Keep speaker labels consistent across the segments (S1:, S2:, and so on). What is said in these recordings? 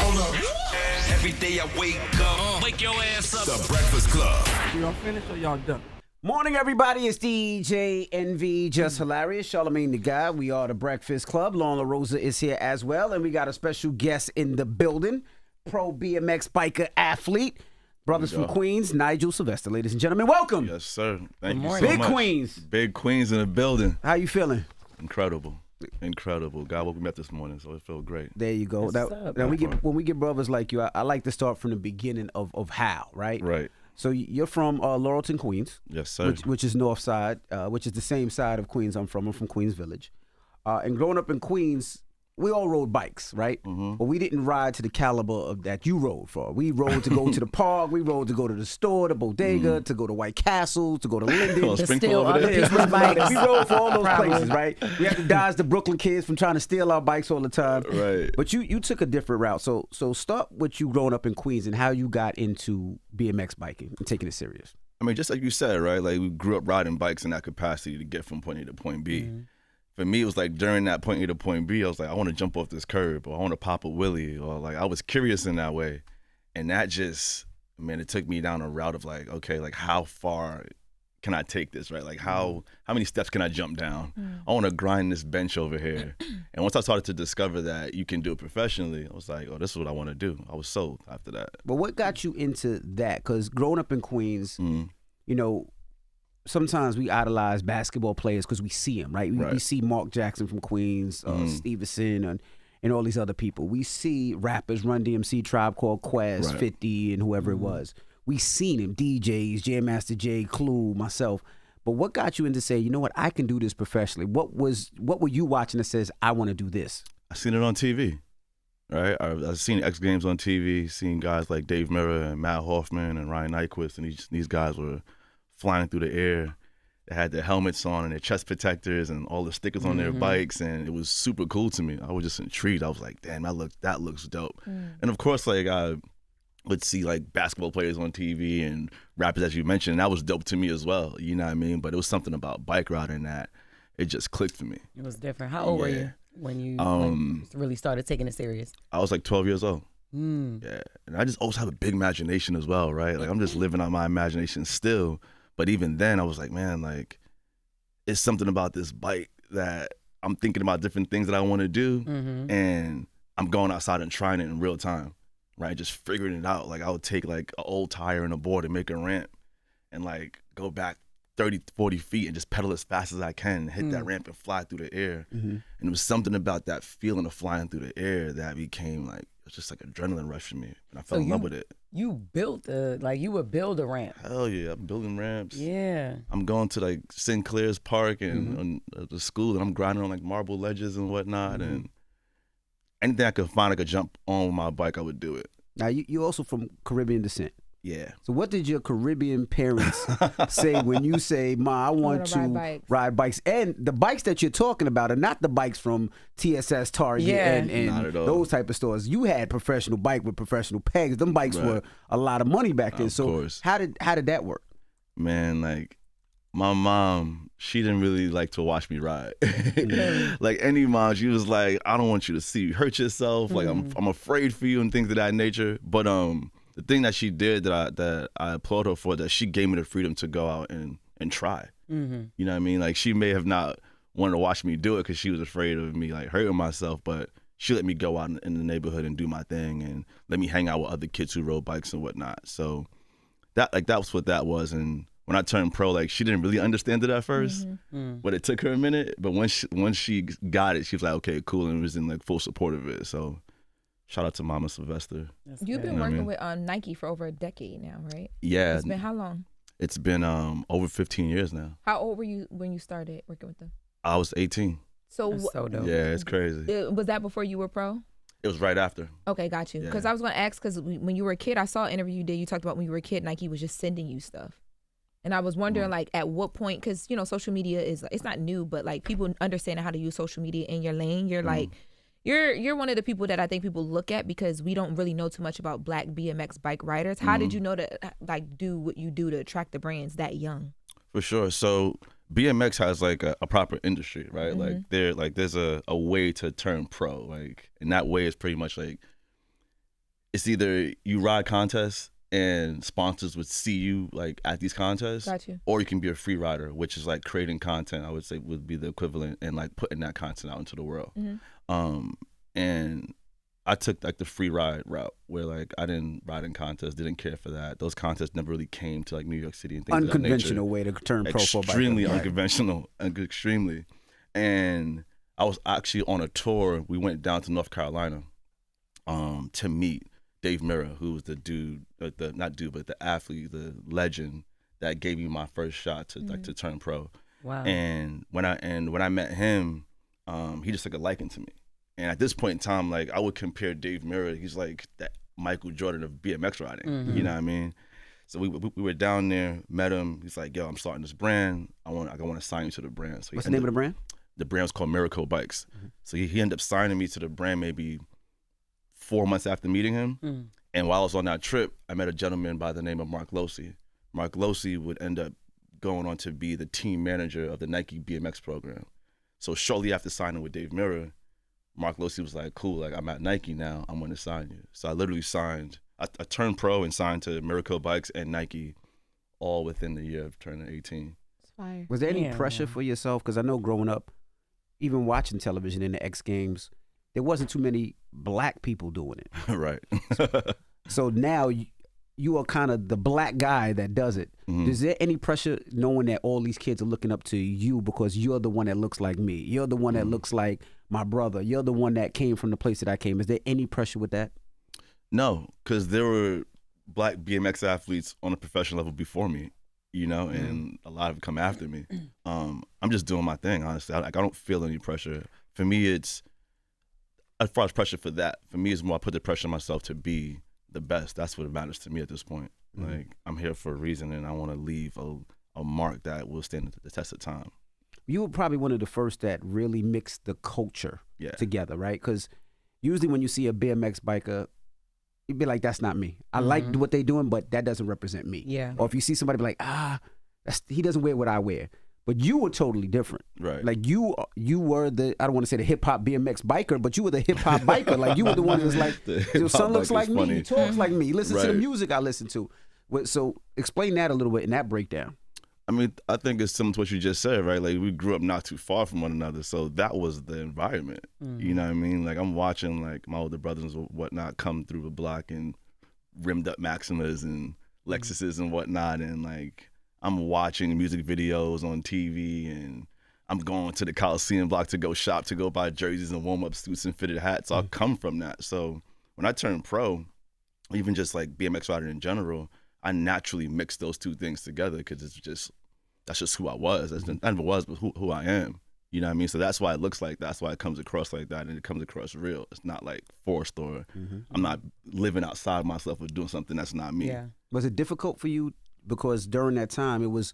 S1: Hold up.
S2: Every day I wake up, wake your ass up.
S1: The Breakfast Club.
S3: Y'all finished or y'all done?
S4: Morning, everybody. It's DJ NV, Jess Hilarious, Charlamagne the guy. We are the Breakfast Club. Loren LoRosa is here as well, and we got a special guest in the building, pro BMX biker athlete, brothers from Queens, Nigel, Sylvester. Ladies and gentlemen, welcome.
S5: Yes, sir. Thank you so
S4: Big
S5: much.
S4: Queens.
S5: Big Queens in the building.
S4: How you feeling?
S5: Incredible. God woke me up this morning, so it felt great.
S4: There you go. Now when we get brothers like you, I like to start from the beginning of how, right?
S5: Right.
S4: So you're from Laurelton, Queens.
S5: Yes, sir.
S4: Which is north side, which is the same side of Queens I'm from. I'm from Queens Village. And growing up in Queens, we all rode bikes, right?
S5: Mm-hmm.
S4: But we didn't ride to the caliber of that you rode for. We rode to go to the park. We rode to go to the store, the bodega, to go to White Castle, to go to Linden.
S5: Oh,
S4: to
S5: Springfield over there.
S4: We rode for all those places, right? We had to dodge the Brooklyn kids from trying to steal our bikes all the time.
S5: Right.
S4: But you took a different route. So start with you growing up in Queens and how you got into BMX biking and taking it serious.
S5: I mean, just like you said, right? Like, we grew up riding bikes in that capacity to get from point A to point B.
S4: Mm-hmm.
S5: For me, it was like during that point A to point B, I was like, I want to jump off this curb, or I want to pop a wheelie, or like I was curious in that way. And that just, man, it took me down a route of like, okay, like how far can I take this, right? Like how many steps can I jump down? I want to grind this bench over here. And once I started to discover that you can do it professionally, I was like, oh, this is what I want to do. I was sold after that.
S4: But what got you into that? Because growing up in Queens, you know, sometimes we idolize basketball players because we see them, right? We see Mark Jackson from Queens, Stevenson, and all these other people. We see rappers, Run DMC, Tribe Called Quest, 50, and whoever it was. We seen him, DJs, Jam Master Jay, Clue, myself. But what got you into say, you know what, I can do this professionally? What were you watching that says, I want to do this?
S5: I seen it on TV, right? I've seen X Games on TV, seen guys like Dave Mirra and Matt Hoffman and Ryan Nyquist, and these guys were flying through the air. They had their helmets on and their chest protectors and all the stickers on their bikes, and it was super cool to me. I was just intrigued. I was like, damn, that looks dope. And of course, like, I would see like basketball players on TV and rappers, as you mentioned, and that was dope to me as well, you know what I mean? But it was something about bike riding that it just clicked for me.
S6: It was different. How old were you when you really started taking it serious?
S5: I was like 12 years old. Yeah, and I just always have a big imagination as well, right? Like, I'm just living on my imagination still. But even then, I was like, man, like, it's something about this bike that I'm thinking about different things that I want to do, and I'm going outside and trying it in real time, right? Just figuring it out. Like, I would take, like, an old tire and a board and make a ramp and, like, go back 30, 40 feet and just pedal as fast as I can, hit that ramp and fly through the air. And it was something about that feeling of flying through the air that became, like, it was just like adrenaline rush for me. And I fell in love with it.
S6: You built you would build a ramp.
S5: Hell yeah, I'm building ramps.
S6: Yeah.
S5: I'm going to like Sinclair's Park and the school, and I'm grinding on like marble ledges and whatnot. And anything I could find I could jump on with my bike, I would do it.
S4: Now, you also from Caribbean descent.
S5: Yeah.
S4: So what did your Caribbean parents say when you say, Ma, I want to ride bikes? And the bikes that you're talking about are not the bikes from TSS, Target, and those type of stores. You had professional bike with professional pegs. Them bikes were a lot of money back then. So
S5: course.
S4: How did that work?
S5: Man, like, my mom, she didn't really like to watch me ride. Like any mom, she was like, I don't want you to see you hurt yourself. Like, I'm afraid for you and things of that nature. But the thing that she did that I applaud her for, that she gave me the freedom to go out and try. You know what I mean? Like, she may have not wanted to watch me do it because she was afraid of me like hurting myself, but she let me go out in the neighborhood and do my thing and let me hang out with other kids who rode bikes and whatnot. So that was what that was. And when I turned pro, like, she didn't really understand it at first, but it took her a minute. But once she got it, she was like, okay, cool, and was in like full support of it. So shout out to Mama Sylvester.
S7: You've been working with Nike for over a decade now, right?
S5: Yeah.
S7: It's been how long?
S5: It's been over 15 years now.
S7: How old were you when you started working with them?
S5: I was 18.
S7: So
S6: dope.
S5: Yeah, it's crazy.
S7: Was that before you were pro?
S5: It was right after.
S7: Okay, got you. Because I was going to ask, because when you were a kid, I saw an interview you did. You talked about when you were a kid, Nike was just sending you stuff. And I was wondering, like, at what point, because, you know, social media it's not new, but, like, people understanding how to use social media in your lane, you're like, you're one of the people that I think people look at because we don't really know too much about Black BMX bike riders. How did you know to, like, do what you do to attract the brands that young?
S5: For sure. So BMX has like a proper industry, right? Like there's a way to turn pro, like, and that way is pretty much like it's either you ride contests and sponsors would see you like at these contests,
S7: Got you.
S5: or you can be a free rider, which is like creating content. I would say would be the equivalent, and like putting that content out into the world. And I took like the free ride route, where like I didn't ride in contests, didn't care for that. Those contests never really came to like New York City and things
S4: Unconventional way to turn pro for a biker.
S5: Extremely unconventional, extremely. And I was actually on a tour. We went down to North Carolina to meet Dave Mirra, who was the dude, but the athlete, the legend that gave me my first shot to like to turn pro.
S6: Wow.
S5: And when I met him, he just took a liking to me. And at this point in time, like I would compare Dave Mirra, he's like that Michael Jordan of BMX riding. You know what I mean? So we were down there, met him. He's like, "Yo, I'm starting this brand. I want to sign you to the brand." So
S4: what's the name of the brand?
S5: The brand was called Miracle Bikes. So he ended up signing me to the brand maybe 4 months after meeting him. And while I was on that trip, I met a gentleman by the name of Mark Losi. Mark Losi would end up going on to be the team manager of the Nike BMX program. So shortly after signing with Dave Mirra, Mark Losi was like, "Cool, like I'm at Nike now, I'm gonna sign you." So I literally signed, I turned pro and signed to Miracle Bikes and Nike all within the year of turning 18.
S7: It's fire.
S4: Was there any pressure for yourself? Because I know growing up, even watching television in the X Games, there wasn't too many black people doing it.
S5: Right.
S4: So now you are kind of the black guy that does it. Is there any pressure knowing that all these kids are looking up to you because you're the one that looks like me? You're the one that looks like my brother. You're the one that came from the place that I came. Is there any pressure with that?
S5: No, because there were black BMX athletes on a professional level before me, you know, and a lot have come after me. I'm just doing my thing, honestly. I don't feel any pressure. For me, it's, as far as pressure for that, for me, it's more I put the pressure on myself to be the best. That's what matters to me at this point. Like, I'm here for a reason, and I want to leave a mark that will stand the test of time.
S4: You were probably one of the first that really mixed the culture together, right? Because usually when you see a BMX biker, you'd be like, "That's not me. I like what they're doing, but that doesn't represent me."
S6: Yeah.
S4: Or if you see somebody be like, he doesn't wear what I wear. But you were totally different.
S5: Right.
S4: Like you were the, I don't want to say the hip hop BMX biker, but you were the hip hop biker. Like you were the one that's like, your son looks like me, he talks like me, he listens to the music I listen to. So explain that a little bit in that breakdown.
S5: I mean, I think it's similar to what you just said, right? Like, we grew up not too far from one another, so that was the environment. You know what I mean? Like, I'm watching, like, my older brothers and whatnot come through the block in rimmed up Maximas and Lexuses and whatnot, and, like, I'm watching music videos on TV, and I'm going to the Coliseum block to go shop, to go buy jerseys and warm-up suits and fitted hats. So I come from that. So when I turned pro, even just, like, BMX rider in general, I naturally mixed those two things together because that's just who I was. I never was, but who I am. You know what I mean? So that's why it looks like that. That's why it comes across like that, and it comes across real. It's not like forced, or I'm not living outside myself or doing something that's not me.
S6: Yeah.
S4: Was it difficult for you? Because during that time, it was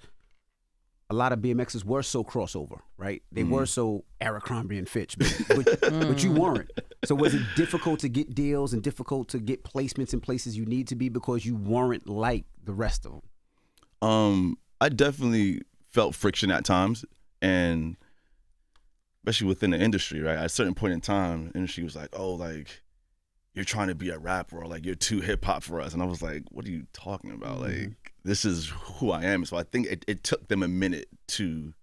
S4: a lot of BMXs were so crossover, right? They were so Abercrombie and Fitch, but you weren't. So was it difficult to get deals and difficult to get placements in places you need to be because you weren't like the rest of them?
S5: I definitely felt friction at times, and especially within the industry, right? At a certain point in time, the industry was like, "Oh, like, you're trying to be a rapper, or like you're too hip hop for us." And I was like, "What are you talking about? Like, this is who I am." So I think it took them a minute to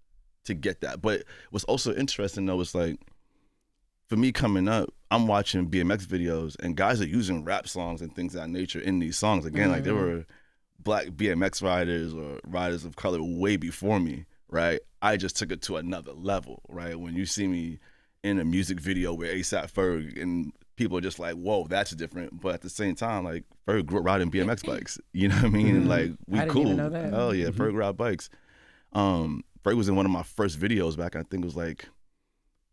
S5: get that. But what's also interesting though is, like, for me coming up, I'm watching BMX videos and guys are using rap songs and things of that nature in these songs. Again, like, there were black BMX riders or riders of color way before me, right? I just took it to another level, right? When you see me in a music video with A$AP Ferg, and people are just like, "Whoa, that's different." But at the same time, like, Ferg grew up riding BMX bikes. You know what I mean? And, like, we
S6: I didn't
S5: cool.
S6: even know that.
S5: Oh yeah, Ferg ride bikes. Ferg was in one of my first videos back, I think it was like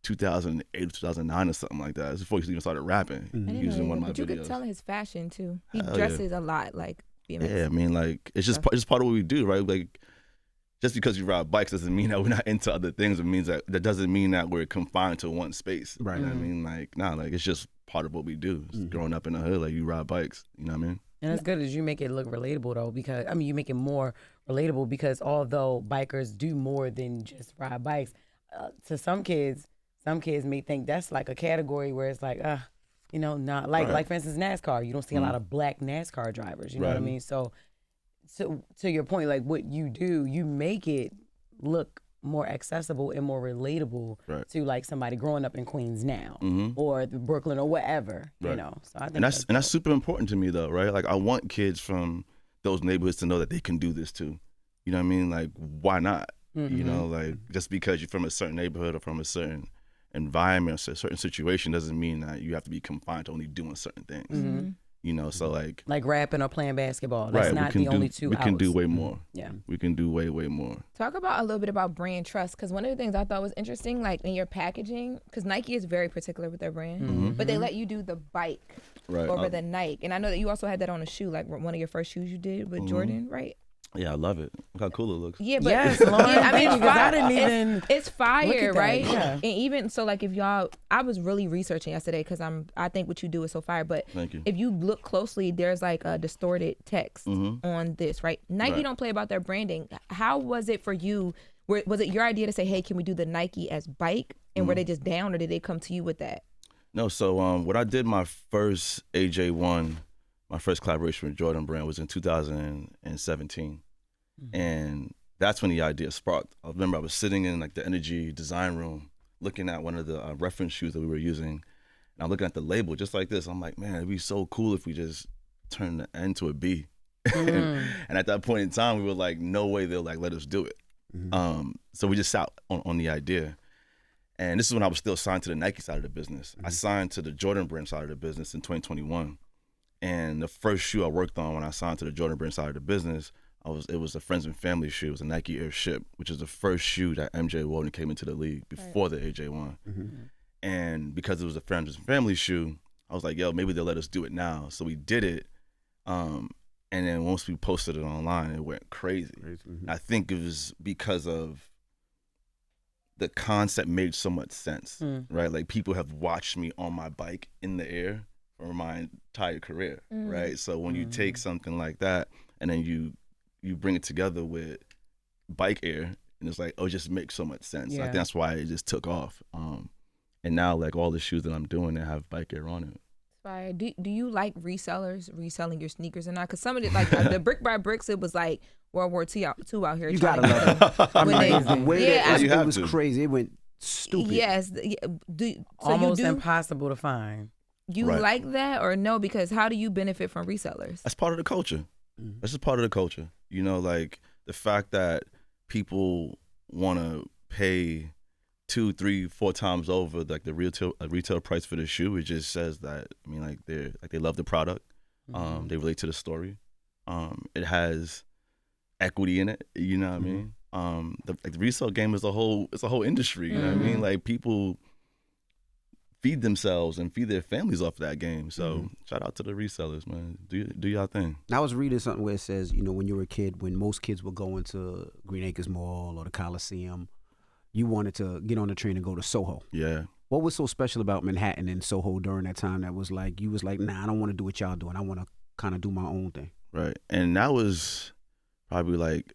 S5: 2008, 2009 or something like that. It was before he even started rapping.
S7: I didn't
S5: He was
S7: know
S5: in one of
S7: that,
S5: my
S7: but you
S5: videos.
S7: could tell his fashion too. He
S5: Hell
S7: dresses a lot like BMX.
S5: Yeah, I mean, like, it's just part of what we do, right? Like, just because you ride bikes doesn't mean that we're not into other things. It means that doesn't mean that we're confined to one space.
S4: Right.
S5: You know what I mean? Like, nah, like, it's just part of what we do. It's growing up in the hood, like, you ride bikes. You know what I mean?
S6: And it's good as you make it look relatable, though, because, I mean, you make it more relatable because although bikers do more than just ride bikes, to some kids may think that's like a category where it's like, You know, not like for instance NASCAR. You don't see a lot of black NASCAR drivers. You know what I mean? So to your point, like what you do, you make it look more accessible and more relatable to like somebody growing up in Queens now or Brooklyn or whatever. You know, so I think
S5: that's super important to me though, right? Like I want kids from those neighborhoods to know that they can do this too. You know what I mean? Like why not? You know, like just because you're from a certain neighborhood or from a certain environment or a certain situation doesn't mean that you have to be confined to only doing certain things. You know, so like
S6: rapping or playing basketball. That's not the only two.
S5: We can do way more.
S6: Yeah,
S5: we can do way more.
S7: Talk about a little bit about brand trust, because one of the things I thought was interesting, like in your packaging, because Nike is very particular with their brand, but they let you do the bike over the Nike, and I know that you also had that on a shoe, like one of your first shoes you did with Jordan, right?
S5: Yeah, I love it. Look how cool it looks.
S7: Yeah, but
S6: yes, Loren,
S7: I mean,
S6: I didn't even.
S7: It's fire, right?
S6: Yeah.
S7: And even so, like if y'all, I was really researching yesterday because I think what you do is so fire. But
S5: Thank you.
S7: if you look closely, there's like a distorted text on this, right? Nike don't play about their branding. How was it for you? Was it your idea to say, hey, can we do the Nike as bike? And were they just down, or did they come to you with that?
S5: No, so what I did my first AJ1, my first collaboration with Jordan brand was in 2017. And that's when the idea sparked. I remember I was sitting in like the Energy design room looking at one of the reference shoes that we were using. And I'm looking at the label just like this. I'm like, man, it'd be so cool if we just turn the N to a B. And at that point in time, we were like, no way they'll like let us do it. So we just sat on the idea. And this is when I was still signed to the Nike side of the business. I signed to the Jordan brand side of the business in 2021. And the first shoe I worked on when I signed to the Jordan brand side of the business, it was a friends and family shoe. It was a Nike Air Ship, which is the first shoe that MJ wore when he came into the league before the AJ1. And because it was a friends and family shoe, I was like, yo, maybe they'll let us do it now. So we did it. And then once we posted it online, it went crazy. I think it was because of the concept made so much sense, right? Like people have watched me on my bike in the air for my entire career, right? So when you take something like that and then you bring it together with bike air, and it's like, oh, it just makes so much sense. I think that's why it just took off. And now like all the shoes that I'm doing, they have bike air on it.
S7: Fire. Do you like resellers reselling your sneakers or not? Because some of it, like the brick by bricks, it was like World War II out here.
S4: You gotta love it. I mean, the way that
S5: you
S4: it
S5: have
S4: was
S5: to.
S4: crazy. It went stupid.
S7: Yes.
S6: Almost impossible to find.
S7: You like that or no? Because how do you benefit from resellers?
S5: That's part of the culture. That's just part of the culture. You know, like the fact that people want to pay 2, 3, 4 times over like the retail price for the shoe. It just says that, I mean, like they love the product. They relate to the story. It has equity in it. You know what I mean? The resale game is a whole industry. You know what I mean? Like people feed themselves and feed their families off that game. So shout out to the resellers, man. Do y'all thing.
S4: I was reading something where it says, you know, when you were a kid, when most kids were going to Green Acres Mall or the Coliseum, you wanted to get on the train and go to Soho.
S5: Yeah.
S4: What was so special about Manhattan and Soho during that time that was like, you was like, nah, I don't want to do what y'all doing. I want to kind of do my own thing.
S5: Right. And that was probably like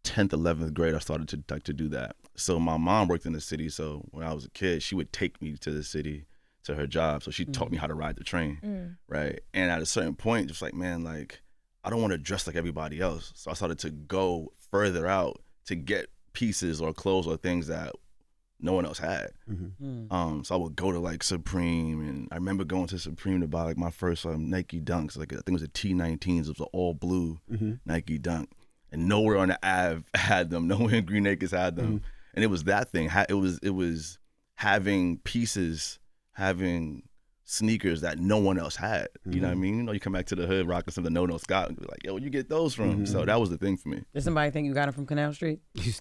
S5: 10th, 11th grade, I started to do that. So my mom worked in the city. So when I was a kid, she would take me to the city to her job. So she taught me how to ride the train. Right. And at a certain point, just like, man, like, I don't want to dress like everybody else. So I started to go further out to get pieces or clothes or things that no one else had. So I would go to like Supreme, and I remember going to Supreme to buy like my first Nike Dunks. Like I think it was a T19s. It was an all blue Nike Dunk, and nowhere on the Ave had them. Nowhere in Green Acres had them. And it was that thing. It was having pieces, having sneakers that no one else had. You know what I mean? You know, you come back to the hood rocking some of the No Scott and be like, yo, where'd you get those from? So that was the thing for me.
S6: Did somebody think you got them from Canal Street? Because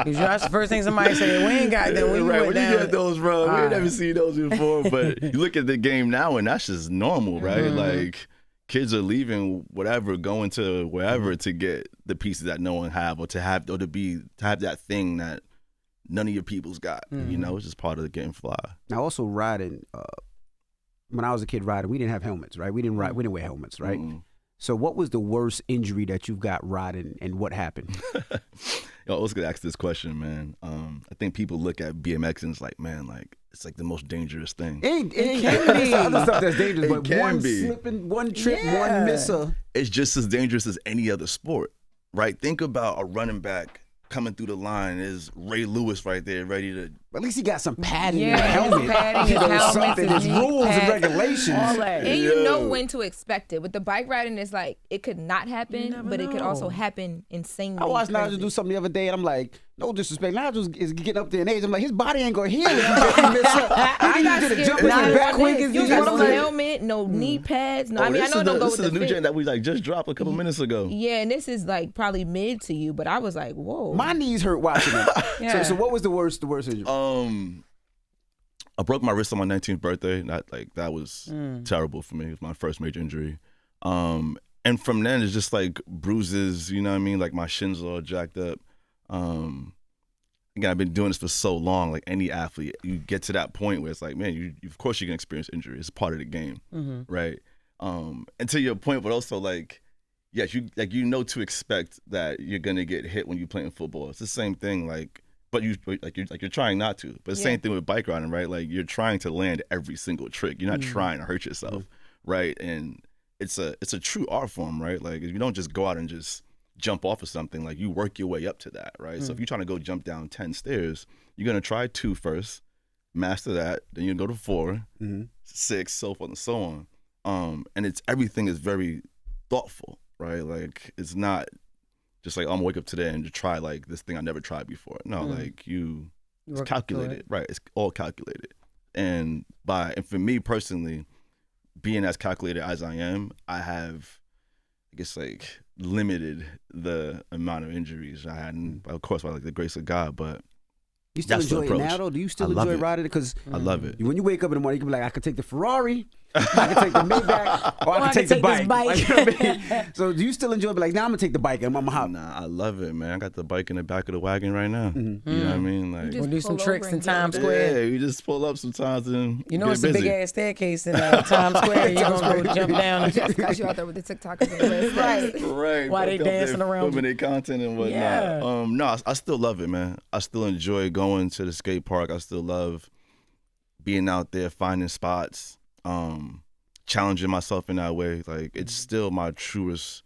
S6: that's the first thing somebody said. We ain't got them.
S5: Where you get those from? We ain't never seen those before. But you look at the game now, and that's just normal, right? Like kids are leaving whatever, going to wherever to get the pieces that no one have, or to have that thing that none of your people's got. You know, it's just part of getting fly.
S4: Now, also riding. When I was a kid riding, we didn't have helmets, right? We didn't ride. We didn't wear helmets, right? So, what was the worst injury that you've got riding, and what happened?
S5: Yo, I was gonna ask this question, man. I think people look at BMX and it's like, man, like it's like the most dangerous thing.
S4: It can be. Other stuff that's dangerous, but one
S5: be.
S4: slipping, one trip, one misser.
S5: It's just as dangerous as any other sport, right? Think about a running back coming through the line. Is Ray Lewis right there, ready to?
S4: At least he got some padding in
S6: Yeah,
S4: the helmet.
S6: his padding, his helmet,
S4: something.
S6: his
S4: There's
S6: knee
S4: rules and
S6: pad,
S4: regulations.
S6: all that.
S7: And you know when to expect it. With the bike riding, it's like it could not happen, but it could also happen insanely.
S4: I watched
S7: crazy.
S4: Nigel do something the other day, and I'm like, no disrespect, Nigel is getting up there in age. I'm like, his body ain't gonna heal if you miss up.
S7: I got
S4: did a
S7: scared.
S4: jump in
S7: Nah,
S4: the back quick.
S7: you
S4: You
S7: got
S4: know
S7: no
S4: what I'm saying?
S7: helmet, no knee pads. No, I mean I know it don't go with
S5: this is
S7: the
S5: a new
S7: fit.
S5: gen that we like just dropped a couple minutes ago.
S7: Yeah, and this is like probably mid to you, but I was like, whoa.
S4: My knees hurt watching it.
S6: Yeah.
S4: So what was the worst injury?
S5: I broke my wrist on my 19th birthday. That was terrible for me. It was my first major injury. And from then it's just like bruises, you know what I mean? Like my shins are all jacked up. Again, I've been doing this for so long. Like any athlete, you get to that point where it's like, man, you of course you can experience injury. It's part of the game, right? And to your point, but also like, yes, you know to expect that you're gonna get hit when you're playing football. It's the same thing, like. But you're trying not to. But the same thing with bike riding, right? Like you're trying to land every single trick. You're not trying to hurt yourself, right? And it's a true art form, right? Like you don't just go out and just jump off of something. Like you work your way up to that, right? So if you're trying to go jump down 10 stairs, you're gonna try 2 first, master that, then you go to 4, 6, so forth and so on. And everything is very thoughtful, right? Like it's not just like I'm gonna wake up today and just try like this thing I never tried before. No, like it's calculated, right? It's all calculated. And for me personally, being as calculated as I am, I have, I guess, like limited the amount of injuries I had, and of course by like the grace of God. But
S4: you still enjoy it now, though? Do you still enjoy riding it? Because
S5: I love it.
S4: When you wake up in the morning, you can be like, I could take the Ferrari, I can take the Maybach, or I can take the bike. Like, you know what I mean? So do you still enjoy it? Be like, now I'm gonna take the bike and I'm gonna hop.
S5: Nah, I love it, man. I got the bike in the back of the wagon right now. You know what I mean? Like,
S6: We'll do some
S7: pull
S6: tricks
S7: over
S6: in
S7: and get
S6: Times
S7: it.
S6: Square.
S5: yeah, you just pull up sometimes and
S6: You know
S5: get
S6: it's a
S5: busy.
S6: big ass staircase in Times Square. You're gonna go jump down.
S7: Just got you out there with the TikTokers and the rest.
S5: Right.
S6: Why they
S5: Up there
S6: dancing around
S5: filming their content and whatnot.
S6: Yeah.
S5: No, I still love it, man. I still enjoy going to the skate park. I still love being out there, finding spots, challenging myself in that way. Like it's still my truest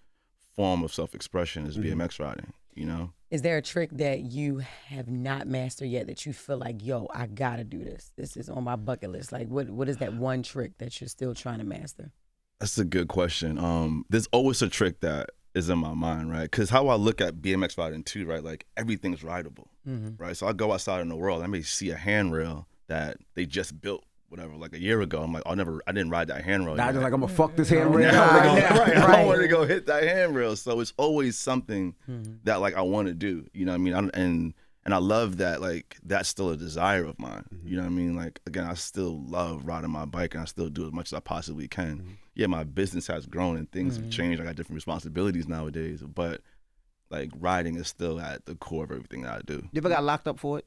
S5: form of self-expression is BMX riding, you know?
S6: Is there a trick that you have not mastered yet that you feel like, yo, I gotta do this? This is on my bucket list. Like what is that one trick that you're still trying to master?
S5: That's a good question. There's always a trick that is in my mind, right? Because how I look at BMX riding too, right? Like everything's rideable, right? So I go outside in the world, I may see a handrail that they just built, whatever, like a year ago. I'm like, I didn't ride that handrail.
S4: Now
S5: yet.
S4: just like I'm gonna fuck this handrail.
S5: Right. I want to go hit that handrail. So it's always something that like I want to do. You know what I mean? And I love that. Like that's still a desire of mine. You know what I mean? Like again, I still love riding my bike, and I still do as much as I possibly can. Yeah, my business has grown and things have changed. I got different responsibilities nowadays, but like riding is still at the core of everything that I do.
S4: You ever got locked up for it?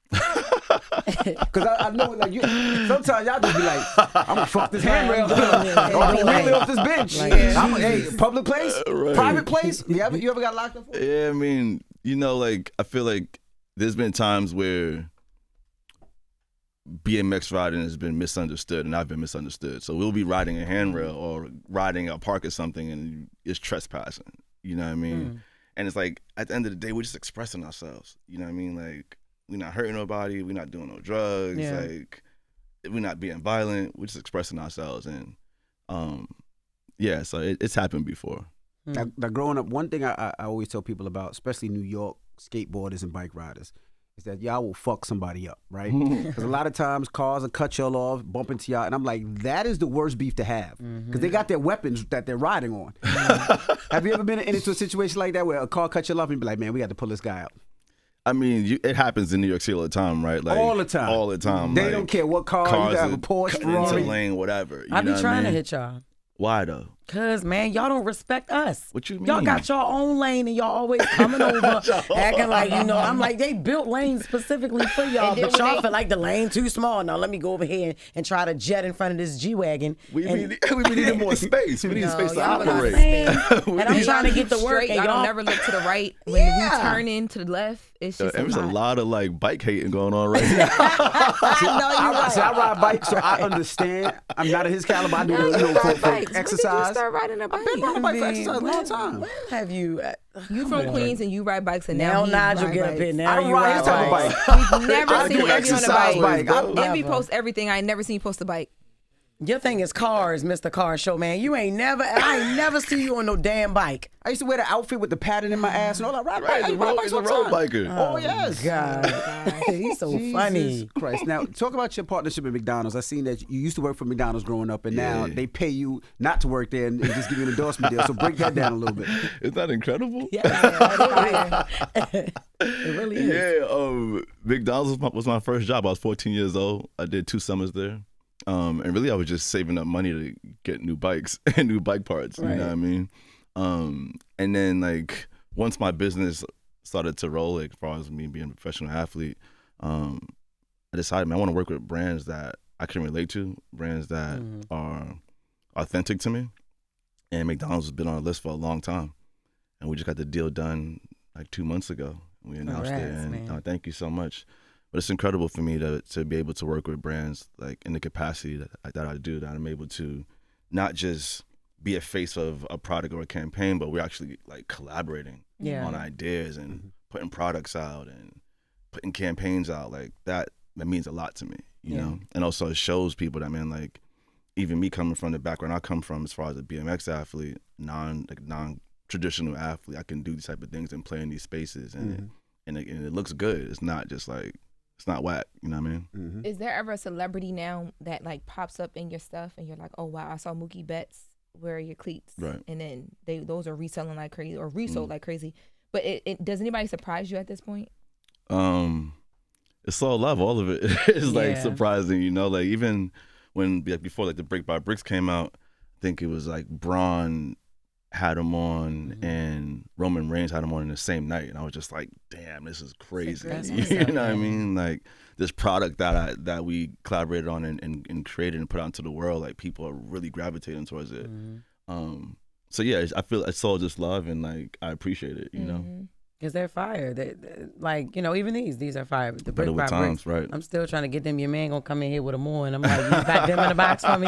S4: Because I know, like, sometimes y'all just be like, I'm gonna fuck this handrail. I'm gonna really off this bench. Hey, public place, private place. You ever got locked up for it?
S5: Yeah, I mean, you know, like I feel like there's been times where BMX riding has been misunderstood, and I've been misunderstood. So we'll be riding a handrail or riding a park or something, and it's trespassing. You know what I mean? And it's like at the end of the day, we're just expressing ourselves. You know what I mean? Like we're not hurting nobody. We're not doing no drugs.
S6: Yeah.
S5: Like we're not being violent. We're just expressing ourselves. And yeah, so it's happened before.
S4: Now, growing up, one thing I always tell people about, especially New York skateboarders and bike riders, is that y'all will fuck somebody up, right? Because a lot of times cars will cut y'all off, bump into y'all, and I'm like, that is the worst beef to have, because they got their weapons that they're riding on. Have you ever been into a situation like that where a car cuts you off and you be like, man, we got to pull this guy out?
S5: I mean, it happens in New York City all the time, right? Like
S4: all the time.
S5: All the time.
S4: They
S5: like,
S4: don't care what car, you have a Porsche,
S5: cutting into
S4: Ferrari.
S5: lane, whatever.
S6: I be trying to hit y'all.
S5: Why though?
S6: Cause man, y'all don't respect us.
S5: What you mean?
S6: Y'all got your own lane and y'all always coming over, acting like, you know, I'm like, they built lanes specifically for y'all,
S7: then
S6: but
S7: when
S6: y'all feel like the lane too small. Now let me go over here and try to jet in front of this G-Wagon.
S5: We needed more space. We need space to
S7: y'all
S5: operate.
S6: And I'm trying to get the work,
S7: Straight,
S6: and
S7: y'all don't
S6: y'all
S7: never look to the right when we turn in to the left. it's just
S5: There's a lot of like bike hating going on right now.
S4: I ride bikes, so I understand. I'm not at his caliber. I do for exercise.
S7: When did you start riding a bike?
S4: I've been riding a bike for exercise a long time.
S6: When have you?
S7: You from Queens and you ride bikes, and
S6: Now
S7: he
S6: Nigel
S7: ride
S6: get
S7: bikes.
S6: up here. Now
S4: I don't
S6: you
S4: ride his type of
S6: bikes.
S4: bike.
S7: We've never
S4: I
S7: seen
S4: do
S7: you on a
S4: exercise
S7: bike.
S4: bike.
S7: Envy posts everything. I ain't never seen you post a bike.
S6: Your thing is cars, Mr. Car Show, man. I ain't never see you on no damn bike.
S4: I used to wear the outfit with the padding in my ass and all that.
S5: Right, he's a road biker.
S4: Oh, yes.
S6: God, he's so funny.
S4: Jesus Christ. Now, talk about your partnership at McDonald's. I seen that you used to work for McDonald's growing up, and now they pay you not to work there and just give you an endorsement deal. So break that down a little bit.
S5: Isn't that incredible?
S6: Yeah, it really is.
S5: Yeah, McDonald's was my first job. I was 14 years old. I did 2 summers there. And really I was just saving up money to get new bikes and new bike parts. You know what I mean? And then like once my business started to roll, like as far as me being a professional athlete, I decided, man, I want to work with brands that I can relate to, brands that are authentic to me. And McDonald's has been on a list for a long time. And we just got the deal done like 2 months ago. We announced it, and thank you so much. But it's incredible for me to be able to work with brands like in the capacity that I do, that I'm able to not just be a face of a product or a campaign, but we're actually like collaborating on ideas and putting products out and putting campaigns out. Like that means a lot to me, you know? And also it shows people that, man, like even me coming from the background I come from as far as a BMX athlete, non-traditional athlete, I can do these type of things and play in these spaces and it looks good. It's not just like, it's not whack, you know what I mean?
S7: Is there ever a celebrity now that like pops up in your stuff and you're like, oh wow, I saw Mookie Betts wear your cleats,
S5: right?
S7: And then those are reselling like crazy or resold like crazy. But it does anybody surprise you at this point?
S5: It's all love, all of it. It's like surprising, you know. Like even when like before like the Brick by Bricks came out, I think it was like Braun had him on and Roman Reigns had him on in the same night, and I was just like, damn, this is crazy. You know what I mean? Like this product that we collaborated on and created and put out into the world, like people are really gravitating towards it. So yeah, I feel it's all just love, and like I appreciate it, you know.
S6: Because they're fire. Like, you know, even these are fire. The Brick by
S5: Bricks, right?
S6: I'm still trying to get them. Your man gonna come in here with them more, and I'm like, you got them in the box for me.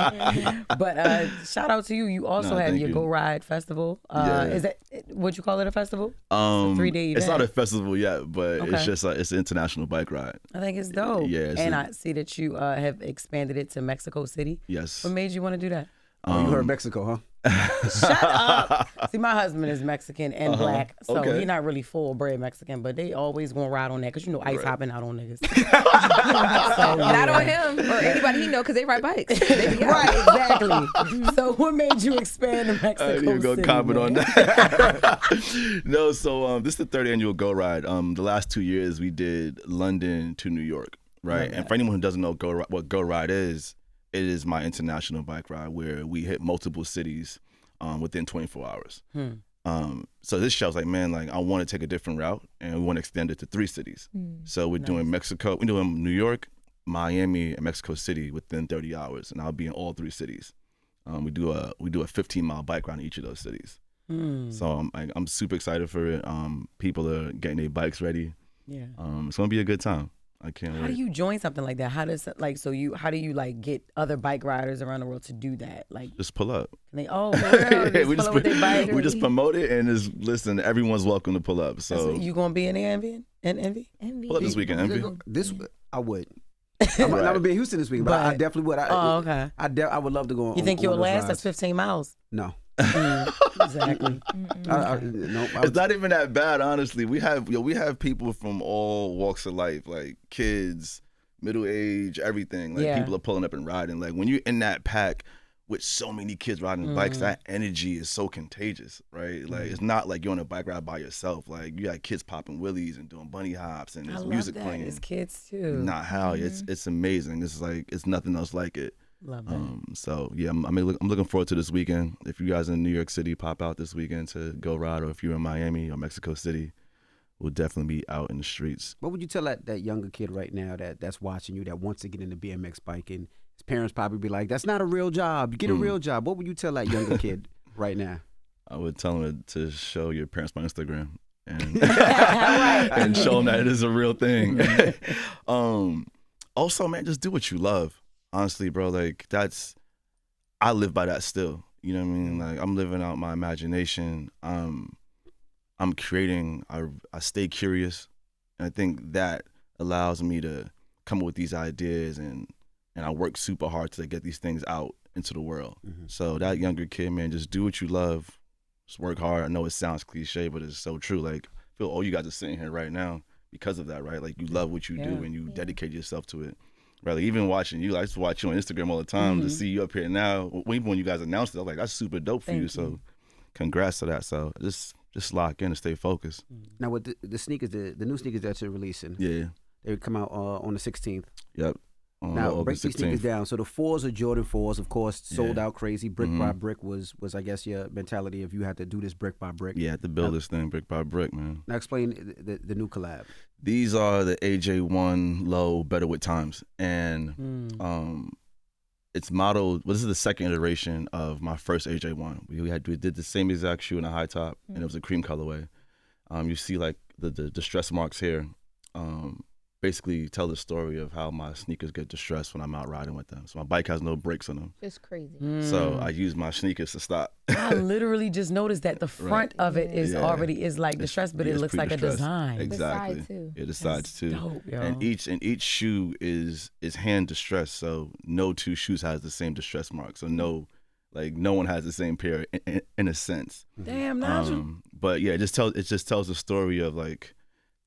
S6: But shout out to you. You also have your Go Ride Festival. Is that what you call it? A festival? It's a 3-day event.
S5: It's not a festival yet, but it's just it's an international bike ride.
S6: I think it's dope.
S5: Yeah,
S6: and I see that you have expanded it to Mexico City.
S5: Yes.
S6: What made you want to do that?
S4: You heard Mexico, huh?
S6: Shut up. See, my husband is Mexican and black, so he's not really full bred Mexican, but they always gonna ride on that because you know ice hopping out on niggas. So,
S7: not on him or anybody he know because they ride bikes.
S6: Right, exactly. So what made you expand to Mexico
S5: I didn't even go
S6: City,
S5: comment
S6: man?
S5: on that. No, so this is the third annual Go Ride. The last 2 years we did London to New York, right? And for anyone who doesn't know what Go Ride is, it is my international bike ride where we hit multiple cities within 24 hours. So this show was like, man, like I want to take a different route and we want to extend it to 3 cities. So we're doing Mexico, we're doing New York, Miami, and Mexico City within 30 hours, and I'll be in all 3 cities. We do a 15-mile bike ride in each of those cities. So I'm super excited for it. People are getting their bikes ready. Yeah, it's gonna be a good time. I can't wait.
S6: How do you join something like that? How do you like get other bike riders around the world to do that? Like
S5: just pull up.
S6: We
S5: just promote it and just listen. Everyone's welcome to pull up. So
S6: you gonna be in there, Envy?
S5: Pull up this weekend, Envy.
S4: This I would. I'm gonna be in Houston this week, but I definitely would.
S6: Okay.
S4: I would love to go.
S6: You think you'll last? That's 15 miles.
S4: No.
S6: Exactly.
S5: It's not even that bad, honestly. We have people from all walks of life, like kids, middle age, everything. Like people are pulling up and riding. Like when you're in that pack with so many kids riding bikes, that energy is so contagious, right? Like it's not like you're on a bike ride by yourself. Like you got kids popping wheelies and doing bunny hops and there's music playing.
S6: It's kids too.
S5: Not how it's amazing. It's like it's nothing else like it.
S6: Love that.
S5: So yeah, I'm looking forward to this weekend. If you guys in New York City, pop out this weekend to go ride, or if you're in Miami or Mexico City, we'll definitely be out in the streets.
S4: What would you tell that younger kid right now that's watching you that wants to get into BMX biking? His parents probably be like, "That's not a real job. You get a real job." What would you tell that younger kid right now?
S5: I would tell him to show your parents my Instagram. and and show them that it is a real thing. Also, man, just do what you love. Honestly, bro, like I live by that still. You know what I mean? Like I'm living out my imagination. I'm creating. I stay curious, and I think that allows me to come up with these ideas, and I work super hard to get these things out into the world. So that younger kid, man, just do what you love. Just work hard. I know it sounds cliche, but it's so true. Like I feel all you guys are sitting here right now because of that, right? Like you love what you do and you dedicate yourself to it. Right, like even watching you, I used to watch you on Instagram all the time. To see you up here now, even when you guys announced it, I was like, that's super dope for you. So congrats to that. So just lock in and stay focused.
S4: Now with the sneakers, the new sneakers that you're releasing, they come out on the 16th.
S5: Yep.
S4: Now break these sneakers down. So the 4s are Jordan 4s, of course, sold out crazy. Brick by brick was I guess your mentality if you had to do this brick by brick.
S5: Yeah, had to build this thing brick by brick, man.
S4: Now explain the new collab.
S5: These are the AJ1 Low Better with Times, and it's modeled. Well, this is the second iteration of my first AJ1. We did the same exact shoe in a high top, and it was a cream colorway. You see like the distress marks here. Basically tell the story of how my sneakers get distressed when I'm out riding with them. So my bike has no brakes on them.
S7: It's crazy.
S5: So I use my sneakers to stop.
S6: I literally just noticed that the front of it is already like distressed, but it looks like a design.
S5: Exactly.
S7: The side too.
S5: Yeah, the sides too.
S6: Dope, yo.
S5: And each shoe is hand distressed. So no two shoes has the same distress mark. So no one has the same pair in a sense.
S6: Damn, Nigel.
S5: But yeah, it just tells the story of like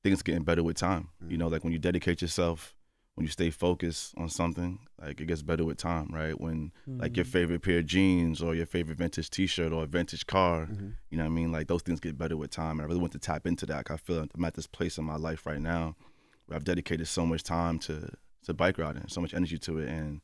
S5: things getting better with time. You know, like when you dedicate yourself, when you stay focused on something, like it gets better with time, right? When like your favorite pair of jeans or your favorite vintage T-shirt or a vintage car, you know what I mean? Like those things get better with time. And I really want to tap into that. I feel like I'm at this place in my life right now where I've dedicated so much time to bike riding, so much energy to it, and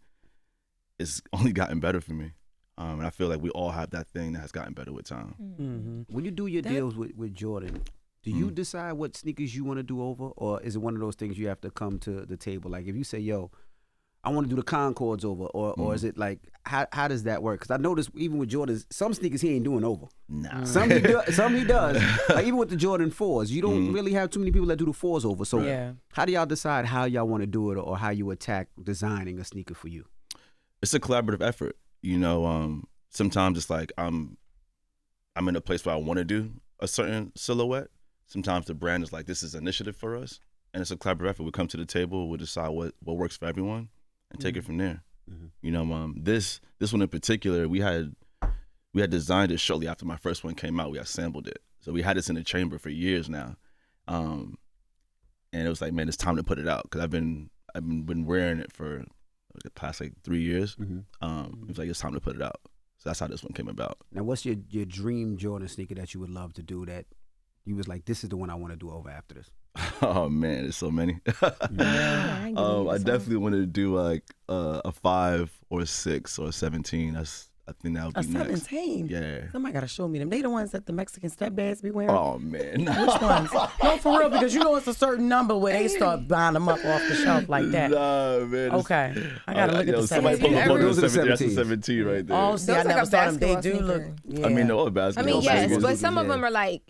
S5: it's only gotten better for me. And I feel like we all have that thing that has gotten better with time.
S4: When you do your deals with Jordan, do you decide what sneakers you want to do over, or is it one of those things you have to come to the table? Like if you say, yo, I want to do the Concords over, or is it like, how does that work? Because I noticed even with Jordans, some sneakers he ain't doing over.
S5: Nah.
S4: Some he does. Like even with the Jordan 4s, you don't really have too many people that do the 4s over. So how do y'all decide how y'all want to do it, or how you attack designing a sneaker for you?
S5: It's a collaborative effort. You know, sometimes it's like I'm in a place where I want to do a certain silhouette. Sometimes the brand is like, this is an initiative for us, and it's a collaborative effort. We come to the table, we'll decide what works for everyone, and take it from there. You know, this one in particular, we had designed it shortly after my first one came out. We had sampled it, so we had this in the chamber for years now, and it was like, man, it's time to put it out, because I've been wearing it for the past like 3 years. It was like, it's time to put it out. So that's how this one came about.
S4: Now, what's your dream Jordan sneaker that you would love to do that you was like, this is the one I want to do over after this?
S5: Oh man, there's so many. I definitely want to do like a 5 or a 6 or a 17. I think that would be next.
S6: 17?
S5: Yeah.
S6: Somebody got to show me them. They the ones that the Mexican stepdads be wearing?
S5: Oh, man.
S6: Which ones? No, for real, because you know it's a certain number where they start buying them up off the shelf like that.
S5: Nah, man.
S6: Okay. I got to look at the 17.
S5: Somebody pull up
S4: Those are the
S5: 17. That's the
S4: 17s.
S5: 17 right there.
S6: Oh, see,
S7: Those
S6: I
S7: like
S6: never
S7: a
S6: saw them. They
S7: basketball
S6: do look.
S7: sneaker.
S6: Yeah.
S5: I mean, all
S7: I
S5: basketball.
S7: mean, yes,
S5: sneakers.
S7: but some of them are like,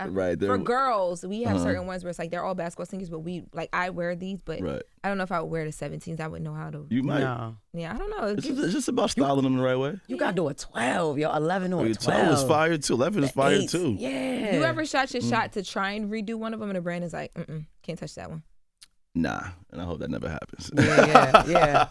S5: Right,
S7: for girls, we have certain ones where it's like they're all basketball sneakers, but I wear these, but
S5: Right.
S7: I don't know if I would wear the 17s. I wouldn't know how to.
S5: You might.
S6: No.
S7: Yeah, I don't know.
S5: It's just about styling them the right way.
S6: You got to do a 12, yo. 11 or a 12.
S5: 12 is fire too. 11 is fire
S6: 8,
S5: too.
S6: Yeah.
S7: You ever shot your shot to try and redo one of them, and the brand is like, can't touch that one?
S5: Nah, and I hope that never happens.
S6: Yeah.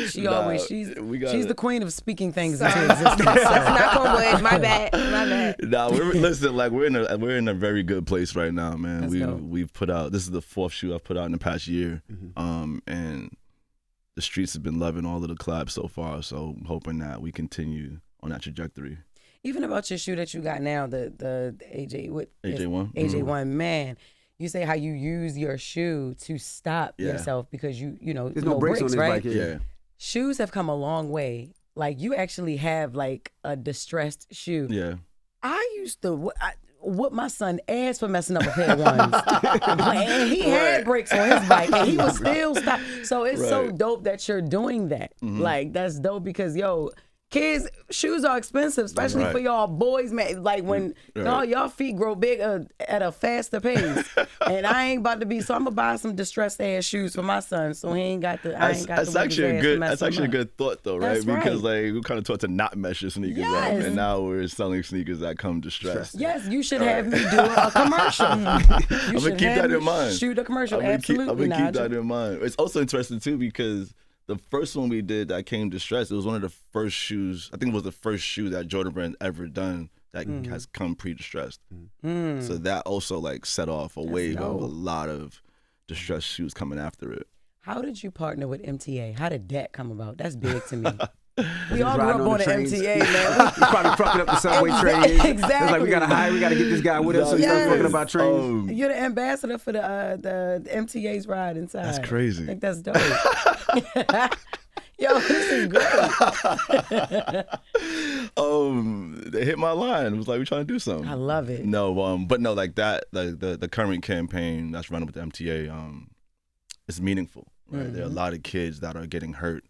S6: She always, she's the queen of speaking things into existence.
S7: Knock on wood. My bad.
S5: Nah, listen, like we're in a very good place right now, man.
S6: Let's go.
S5: We've put out, this is the 4th shoe I've put out in the past year, and the streets have been loving all of the collabs so far. So I'm hoping that we continue on that trajectory.
S6: Even about your shoe that you got now, the AJ what
S5: AJ1?
S6: AJ1, man. You say how you use your shoe to stop yourself because you know
S4: There's no brakes on this
S6: right?
S4: bike.
S5: Yeah.
S6: Shoes have come a long way. Like you actually have like a distressed shoe.
S5: Yeah.
S6: I used to whoop my son ass for messing up a pair of ones. And he had brakes on his bike and he was still stop. So it's so dope that you're doing that. Like that's dope because kids, shoes are expensive, especially for y'all boys, man. Like when y'all feet grow big at a faster pace, and I ain't about to be. So I'm gonna buy some distressed ass shoes for my son, so he ain't got the. That's
S5: actually a good thought, though, right?
S6: That's
S5: because
S6: right.
S5: like we kind of taught to not mess your sneakers up, and now we're selling sneakers that come distressed.
S6: Yes, you should have me do a commercial.
S5: I'm gonna keep that in mind.
S6: Shoot a commercial,
S5: I'm
S6: absolutely.
S5: gonna keep that in mind. It's also interesting too because the first one we did that came distressed, it was one of the first shoes. I think it was the first shoe that Jordan Brand ever done that has come pre-distressed. So that also like set off a wave of a lot of distressed shoes coming after it.
S6: How did you partner with MTA? How did that come about? That's big to me. We all grew up on the MTA, man.
S4: He's probably fucking up the subway train.
S6: Exactly.
S4: It's like we gotta get this guy with us, so he starts fucking about trains.
S6: You're the ambassador for the MTA's ride inside.
S5: That's crazy.
S6: I think that's dope. Yo, this is great.
S5: They hit my line. It was like, we trying to do something.
S6: I love it.
S5: No, but no, like that, like the current campaign that's running with the MTA, it's meaningful, right? There are a lot of kids that are getting hurt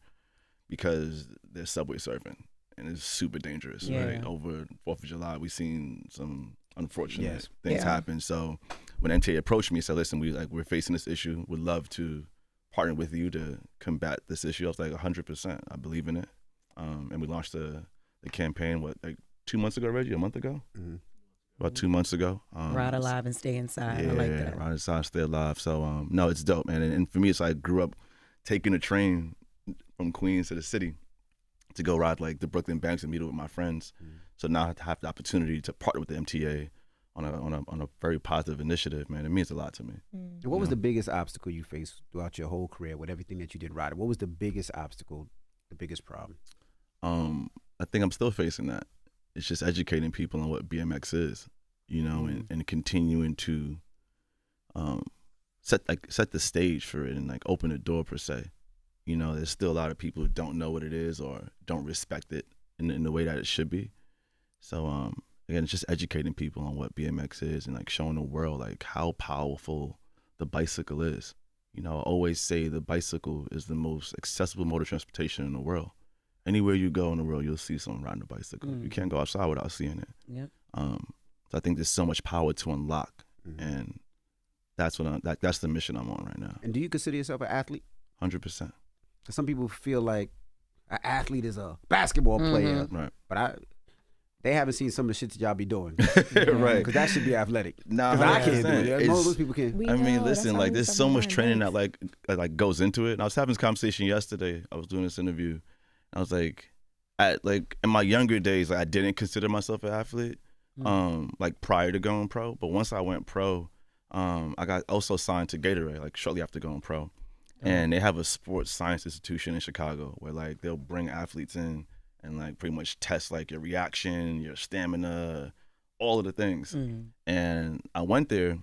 S5: because they're subway surfing, and it's super dangerous, right? Over 4th of July, we've seen some unfortunate things happen. So when MTA approached me and said, listen, we're facing this issue, would love to partner with you to combat this issue. I was like 100%. I believe in it. And we launched the campaign, like 2 months ago, Reggie? A month ago? About 2 months ago.
S6: Ride alive and stay inside. I like that.
S5: Ride inside, stay alive. So no, it's dope, man. And for me, it's like I grew up taking a train from Queens to the city to go ride like the Brooklyn Banks and meet up with my friends. So now I have the opportunity to partner with the MTA on a very positive initiative, man. It means a lot to me.
S4: And what was the biggest obstacle you faced throughout your whole career with everything that you did riding? What was the biggest obstacle, the biggest problem?
S5: I think I'm still facing that. It's just educating people on what BMX is, you know, and continuing to set the stage for it and like open the door per se. You know, there's still a lot of people who don't know what it is or don't respect it in the way that it should be. So again, it's just educating people on what BMX is and like showing the world like how powerful the bicycle is. You know, I always say the bicycle is the most accessible mode of transportation in the world. Anywhere you go in the world, you'll see someone riding a bicycle. You can't go outside without seeing it.
S6: Yep.
S5: So I think there's so much power to unlock, and that's that's the mission I'm on right now.
S4: And do you consider yourself an athlete?
S5: 100%.
S4: Some people feel like an athlete is a basketball player,
S5: Right?
S4: But they haven't seen some of the shit that y'all be doing,
S5: Right?
S4: Because that should be athletic.
S5: Nah,
S4: because I can't do it.
S5: it's-
S4: Most of those people can.
S5: I mean, listen, like there's so much training that like goes into it. And I was having this conversation yesterday. I was doing this interview. And I was like, in my younger days, like, I didn't consider myself an athlete, like prior to going pro. But once I went pro, I got also signed to Gatorade, like shortly after going pro. And they have a sports science institution in Chicago where like they'll bring athletes in and like pretty much test like your reaction, your stamina, all of the things. And I went there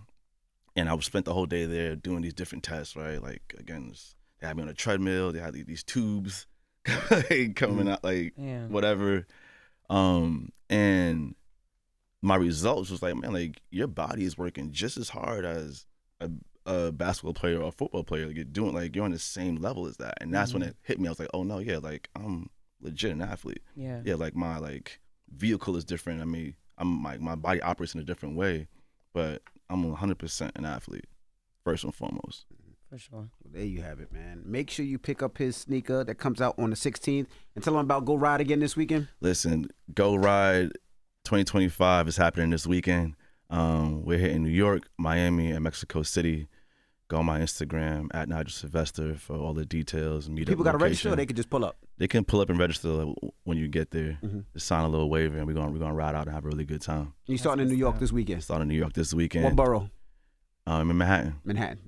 S5: and I spent the whole day there doing these different tests, right? Like, again, they had me on a treadmill, they had these tubes coming out, like whatever. And my results was like, man, like your body is working just as hard as a basketball player or a football player. Like you're on the same level as that. And that's when it hit me. I was like, oh no, yeah, like I'm legit an athlete. Yeah, like my like vehicle is different. I mean, I'm like my body operates in a different way, but I'm 100% an athlete first and foremost.
S6: For sure.
S4: Well, there you have it, man. Make sure you pick up his sneaker that comes out on the 16th and tell him about Go Ride again this weekend.
S5: Listen, Go Ride 2025 is happening this weekend. We're here in New York, Miami, and Mexico City. Go on my Instagram at Nigel Sylvester for all the details.
S4: People got to register, or they can just pull up.
S5: They can pull up and register when you get there. Just sign a little waiver, and we're gonna ride out and have a really good time.
S4: You starting in New York this weekend?
S5: Starting in New York this weekend.
S4: What borough?
S5: In Manhattan.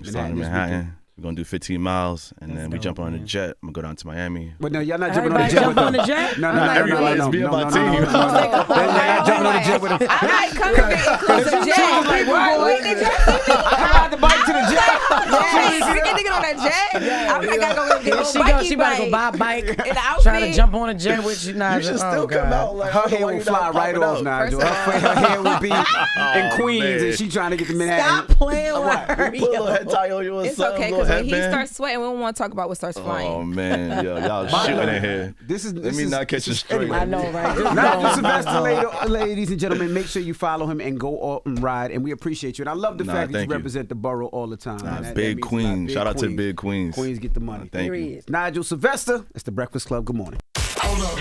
S5: Starting in Manhattan. We're gonna do 15 miles, and then we jump on a jet. I'm gonna go down to Miami.
S4: But no, y'all not jumping on the jet with
S6: on
S4: them.
S6: the jet?
S4: No,
S5: everybody's being my team.
S4: Y'all not jumping on the jet with them.
S7: I'm not coming to include the jet.
S4: Like, what? I ride the bike to the jet.
S7: You get nigga on that jet? I'm like, I gotta go get a bike.
S6: She about to go buy a bike.
S7: In the outfit.
S6: Try to jump on a jet with you, Nigel.
S5: You should still come out like
S4: Her hair will fly right off, Nigel. Her hair will be in Queens, and she trying to get to Manhattan.
S6: Stop playing with her.
S5: Put a little head tie on you or
S7: It's
S5: something.
S7: okay, because when he starts sweating, we don't want to talk about what starts flying.
S5: Oh man, yo, y'all shooting in here. Let me not catch a straight.
S6: I know, right?
S4: Nigel Sylvester, ladies and gentlemen, make sure you follow him and go out and ride. And we appreciate you. And I love the fact that you represent the borough all the time.
S5: Big Queens. Shout out to Big Queens.
S4: Queens get the money.
S5: Thank you.
S4: Nigel Sylvester, it's the Breakfast Club. Good morning.
S2: Hold up.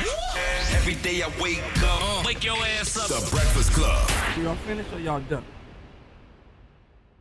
S2: Every day I wake up, wake your ass up. The Breakfast Club.
S1: Y'all finished or y'all done?